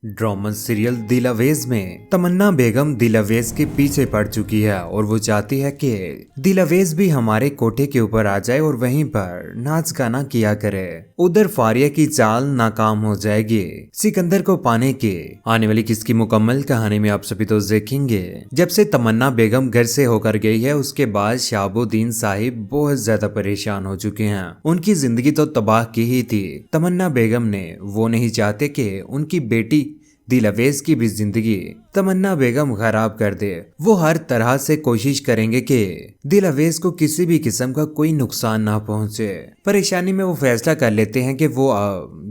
Drama serial Dilawez में तमन्ना बेगम दिलावेज के पीछे पड़ चुकी है और वो चाहती है कि दिलावेज भी हमारे कोठे के ऊपर आ जाए और वहीं पर नाच गाना किया करे। उधर फारिया की चाल नाकाम हो जाएगी सिकंदर को पाने के। आने वाली किसकी मुकम्मल कहानी में आप सभी तो देखेंगे। जब से तमन्ना बेगम घर से होकर गई है उसके बाद शहाबुद्दीन साहिब बहुत ज्यादा परेशान हो चुके हैं। उनकी जिंदगी तो तबाह की ही थी। तमन्ना बेगम ने वो नहीं चाहते कि उनकी बेटी दिलावेज की भी जिंदगी तमन्ना बेगम खराब कर दे। वो हर तरह से कोशिश करेंगे कि दिलावेज को किसी भी किस्म का कोई नुकसान ना पहुंचे। परेशानी में वो फैसला कर लेते हैं कि वो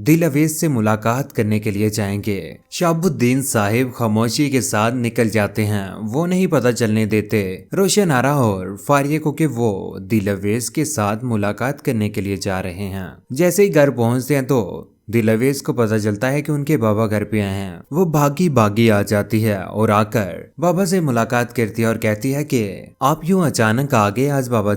दिलावेज से मुलाकात करने के लिए जाएंगे। शहाबुद्दीन साहिब खामोशी के साथ निकल जाते हैं। वो नहीं पता चलने देते रोशन आरा और फारिया को कि वो दिलावेज के साथ मुलाकात करने के लिए जा रहे हैं। जैसे ही घर पहुंचते हैं तो दिलावेज को पता चलता है कि उनके बाबा घर पे आए हैं। वो भागी भागी आ जाती है और आकर बाबा से मुलाकात करती है और कहती है कि आप यूं अचानक आ गए आज बाबा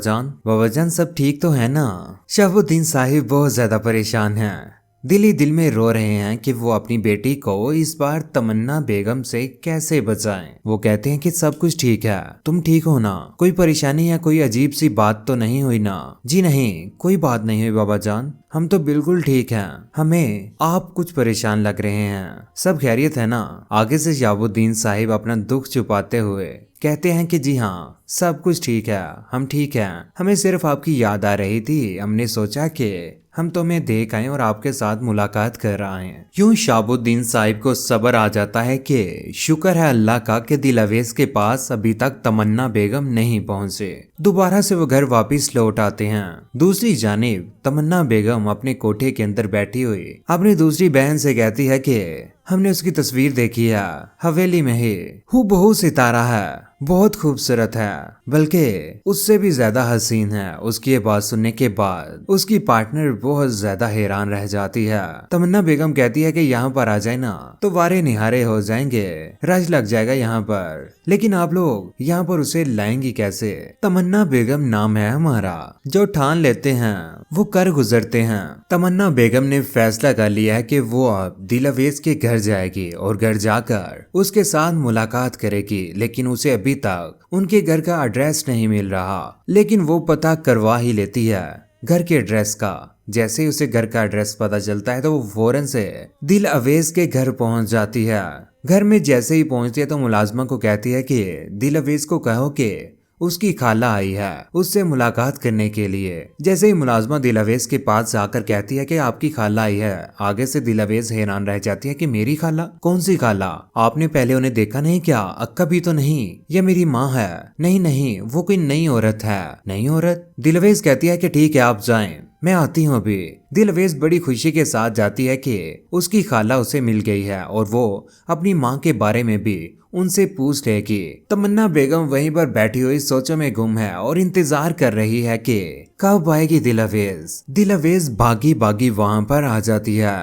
जान सब ठीक तो है ना। शहाबुद्दीन साहिब बहुत ज्यादा परेशान हैं। दिल ही दिल में रो रहे हैं कि वो अपनी बेटी को इस बार तमन्ना बेगम से कैसे बचाएं। वो कहते हैं कि सब कुछ ठीक है, तुम ठीक हो ना, कोई परेशानी या कोई अजीब सी बात तो नहीं हुई ना। जी नहीं, कोई बात नहीं हुई बाबा जान, हम तो बिल्कुल ठीक हैं। हमें आप कुछ परेशान लग रहे हैं, सब खैरियत है ना। आगे से शहाबुद्दीन साहिब अपना दुख छुपाते हुए कहते हैं कि जी हाँ सब कुछ ठीक है, हम ठीक हैं। हमें सिर्फ आपकी याद आ रही थी, हमने सोचा कि हम तुम्हें देख आए और आपके साथ मुलाकात कर रहे हैं। यूं शहाबुद्दीन साहिब को सब्र आ जाता है कि शुक्र है अल्लाह का कि दिलावेज के पास अभी तक तमन्ना बेगम नहीं पहुंचे। दोबारा से वो घर वापस लौट आते हैं। दूसरी जानिब तमन्ना बेगम अपने कोठे के अंदर बैठी हुई अपनी दूसरी बहन से कहती है कि हमने उसकी तस्वीर देखी है हवेली में ही, हूबहू सितारा है, बहुत खूबसूरत है, बल्कि उससे भी ज्यादा हसीन है। उसकी ये बात सुनने के बाद उसकी पार्टनर बहुत ज्यादा हैरान रह जाती है। तमन्ना बेगम कहती है कि यहाँ पर आ जाए ना तो वारे निहारे हो जाएंगे, राज लग जाएगा यहाँ पर, लेकिन आप लोग यहाँ पर उसे लाएंगी कैसे। तमन्ना बेगम नाम है हमारा, जो ठान लेते हैं वो कर गुजरते हैं। तमन्ना बेगम ने फैसला कर लिया है कि वो अब दिलावेज के घर जाएगी और घर जाकर उसके साथ मुलाकात करेगी, लेकिन उसे अभी तक उनके घर का एड्रेस नहीं मिल रहा। लेकिन वो पता करवा ही लेती है घर के एड्रेस का। जैसे ही उसे घर का एड्रेस पता चलता है तो वो फौरन से दिलावेज के घर पहुंच जाती है। घर में जैसे ही पहुंचती है तो मुलाजमा को कहती है कि दिलावेज को कहो कि उसकी खाला आई है उससे मुलाकात करने के लिए। जैसे ही मुलाजमा दिलावेज के पास जाकर कहती है कि आपकी खाला आई है, आगे से दिलावेज हैरान रह जाती है कि मेरी खाला, कौन सी खाला, आपने पहले उन्हें देखा नहीं क्या, अक्का भी तो नहीं, ये मेरी माँ है। नहीं नहीं, वो कोई नई औरत है। नई औरत? दिलावेज कहती है कि ठीक है आप जाएं, मैं आती हूँ अभी। दिलावेज बड़ी खुशी के साथ जाती है कि उसकी खाला उसे मिल गई है और वो अपनी माँ के बारे में भी उनसे पूछ लेगी। तमन्ना बेगम वहीं पर बैठी हुई सोचों में गुम है और इंतजार कर रही है कि कब आएगी दिलावेज। दिलावेज भागी भागी वहां पर आ जाती है,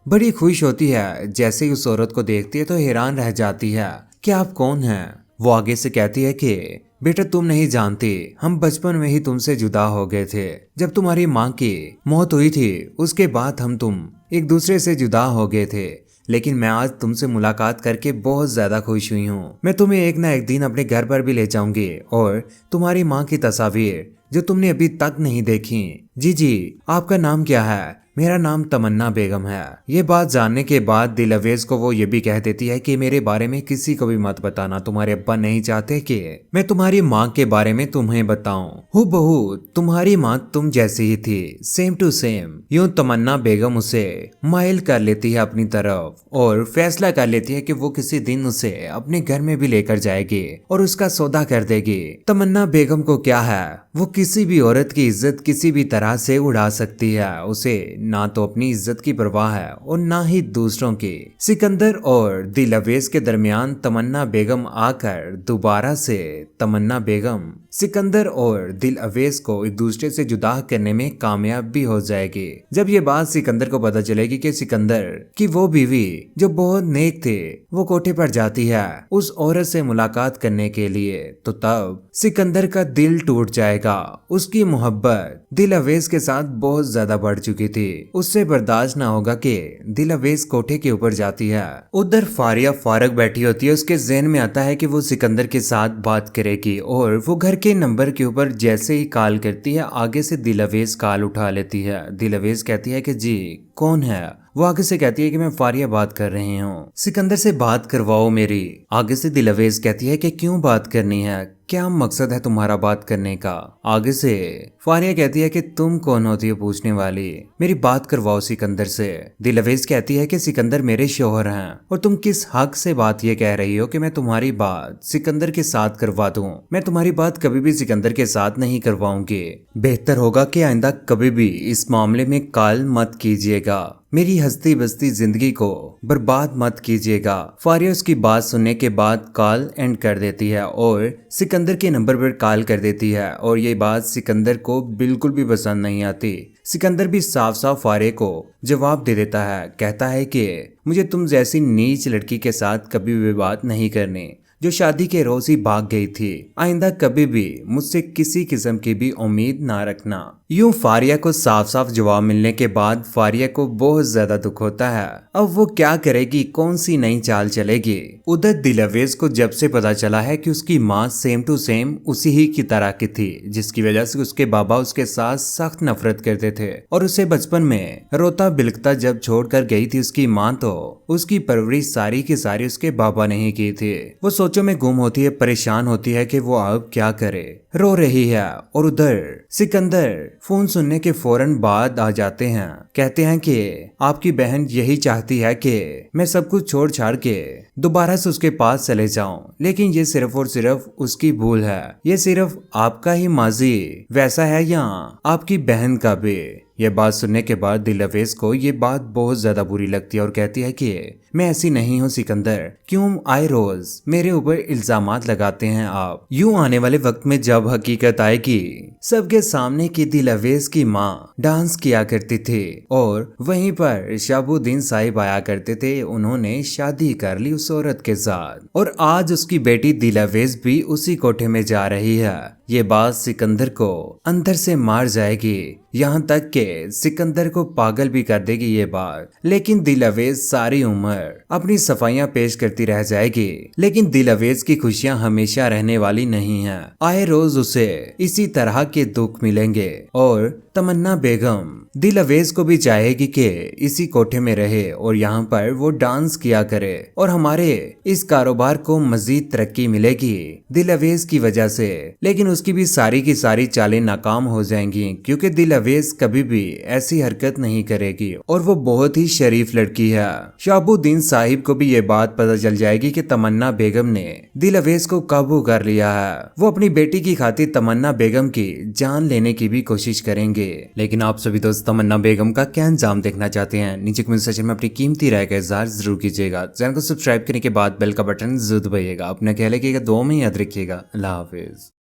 बड़ी खुश होती है। जैसे ही उस औरत को देखती है तो हैरान रह जाती है कि आप कौन हैं। वो आगे से कहती है कि बेटा तुम नहीं जानती, हम बचपन में ही तुमसे जुदा हो गए थे। जब तुम्हारी माँ की मौत हुई थी उसके बाद तुम एक दूसरे से जुदा हो गए थे, लेकिन मैं आज तुमसे मुलाकात करके बहुत ज्यादा खुश हुई हूँ। मैं तुम्हें एक ना एक दिन अपने घर पर भी ले जाऊंगी और तुम्हारी माँ की तस्वीर जो तुमने अभी तक नहीं देखी। जी, आपका नाम क्या है? मेरा नाम तमन्ना बेगम है। ये बात जानने के बाद दिलावेज को वो ये भी कह देती है कि मेरे बारे में किसी को भी मत बताना, तुम्हारे अब्बा नहीं चाहते कि मैं तुम्हारी माँ के बारे में तुम्हें बताऊं। हूबहू तुम्हारी माँ तुम जैसी ही थी, सेम टू सेम। यूं तमन्ना बेगम उसे माइल कर लेती है अपनी तरफ और फैसला कर लेती है कि वो किसी दिन उसे अपने घर में भी लेकर जाएगी और उसका सौदा कर देगी। तमन्ना बेगम को क्या है, वो किसी भी औरत की इज्जत किसी भी तरह से उड़ा सकती है। उसे ना तो अपनी इज्जत की परवाह है और ना ही दूसरों की। सिकंदर और दिलावेज के दरमियान तमन्ना बेगम आकर दोबारा से तमन्ना बेगम सिकंदर और दिल अवेज को एक दूसरे से जुदा करने में कामयाब भी हो जाएगी। जब ये बात सिकंदर को पता चलेगी कि सिकंदर की वो बीवी जो बहुत नेक थे वो कोठे पर जाती है उस औरत से मुलाकात करने के लिए, तो तब सिकंदर का दिल टूट जाएगा। उसकी मोहब्बत दिल अवेज के साथ बहुत ज्यादा बढ़ चुकी थी। उससे बर्दाश्त ना होगा कि दिल अवेज कोठे के ऊपर जाती है। उधर फारिया फारग बैठी होती है। उसके ज़हन में आता है कि वो सिकंदर के साथ बात करेगी और वो घर के नंबर के ऊपर जैसे ही कॉल करती है आगे से दिल अवेज कॉल उठा लेती है। दिल अवेज कहती है कि जी कौन है। वो आगे से कहती है कि मैं फारिया बात कर रही हूँ, सिकंदर से बात करवाओ मेरी। आगे से दिल अवेज कहती है कि क्यों बात करनी है, क्या मकसद है तुम्हारा बात करने का। आगे से फारिया कहती है कि तुम कौन होती हो पूछने वाली, मेरी बात करवाओ सिकंदर से। दिल अवेज कहती है कि सिकंदर मेरे शौहर हैं और तुम किस हक से बात ये कह रही हो कि मैं तुम्हारी बात सिकंदर के साथ करवा दूं। मैं तुम्हारी बात कभी भी सिकंदर के साथ नहीं करवाऊंगी। बेहतर होगा कि आइंदा कभी भी इस मामले में कॉल मत कीजिएगा, मेरी हंसती बसती जिंदगी को बर्बाद मत कीजिएगा। फारिया उसकी बात सुनने के बाद कॉल एंड कर देती है और सिकंदर के नंबर पर कॉल कर देती है और ये बात सिकंदर को बिल्कुल भी पसंद नहीं आती। सिकंदर भी साफ साफ फारिया को जवाब दे देता है, कहता है कि मुझे तुम जैसी नीच लड़की के साथ कभी भी बात नहीं करनी जो शादी के रोज ही भाग गई थी। आइंदा कभी भी मुझसे किसी किस्म की भी उम्मीद ना रखना। यूं फारिया को साफ साफ जवाब मिलने के बाद फारिया को बहुत ज्यादा दुख होता है। अब वो क्या करेगी, कौन सी नई चाल चलेगी। उधर दिल अवेज को जब से पता चला है कि उसकी माँ सेम टू सेम उसी ही की तरह की थी, जिसकी वजह से उसके बाबा उसके साथ सख्त नफरत करते थे और उसे बचपन में रोता बिलखता जब छोड़कर गई थी उसकी माँ, तो उसकी परवरिश सारी की सारी उसके बाबा ने ही की थी। वो सोचों में गुम होती है, परेशान होती है कि वो अब क्या करे, रो रही है। और उधर सिकंदर फोन सुनने के फौरन बाद आ जाते हैं, कहते हैं कि आपकी बहन यही चाहती है कि मैं सब कुछ छोड़ छाड़ के दोबारा से उसके पास चले जाऊं, लेकिन ये सिर्फ और सिर्फ उसकी भूल है। ये सिर्फ आपका ही माजी वैसा है या आपकी बहन का भी। यह बात सुनने के बाद दिल अवेज को ये बात बहुत ज्यादा बुरी लगती है और कहती है कि मैं ऐसी नहीं हूँ सिकंदर, क्यों आए रोज मेरे ऊपर इल्जामात लगाते हैं आप। यूं आने वाले वक्त में जब हकीकत आएगी सबके सामने की दिल अवेज की माँ डांस किया करती थी और वहीं पर शहाबुद्दीन साहिब आया करते थे। उन्होंने शादी कर ली उस औरत के साथ और आज उसकी बेटी दिल अवेज भी उसी कोठे में जा रही है। ये बात सिकंदर को अंदर से मार जाएगी, यहाँ तक कि सिकंदर को पागल भी कर देगी ये बात। लेकिन दिल अवेज सारी उम्र अपनी सफाइयां पेश करती रह जाएगी, लेकिन दिल अवेज की खुशियां हमेशा रहने वाली नहीं हैं। आए रोज उसे इसी तरह के दुख मिलेंगे और तमन्ना बेगम दिल अवेज को भी चाहेगी कि इसी कोठे में रहे और यहाँ पर वो डांस किया करे और हमारे इस कारोबार को मजीद तरक्की मिलेगी दिल अवेज की वजह से। लेकिन उसकी भी सारी की सारी चालें नाकाम हो जाएंगी, क्योंकि दिल अवेज कभी भी ऐसी हरकत नहीं करेगी और वो बहुत ही शरीफ लड़की है। शहाबुद्दीन साहिब को भी ये बात पता चल जाएगी कि तमन्ना बेगम ने दिल अवेज को काबू कर लिया है। वो अपनी बेटी की खातिर तमन्ना बेगम की जान लेने की भी कोशिश करेंगे। लेकिन आप सभी दोस्त तमन्ना बेगम का क्या अंजाम देखना चाहते हैं, नीचे कमेंट सेक्शन में अपनी कीमती राय का इज़हार जरूर कीजिएगा। चैनल को सब्सक्राइब करने के बाद बेल का बटन जरूर दबाइएगा। अपना ख्याल रखिएगा, दुआ में याद रखिएगा। अल्लाह हाफिज।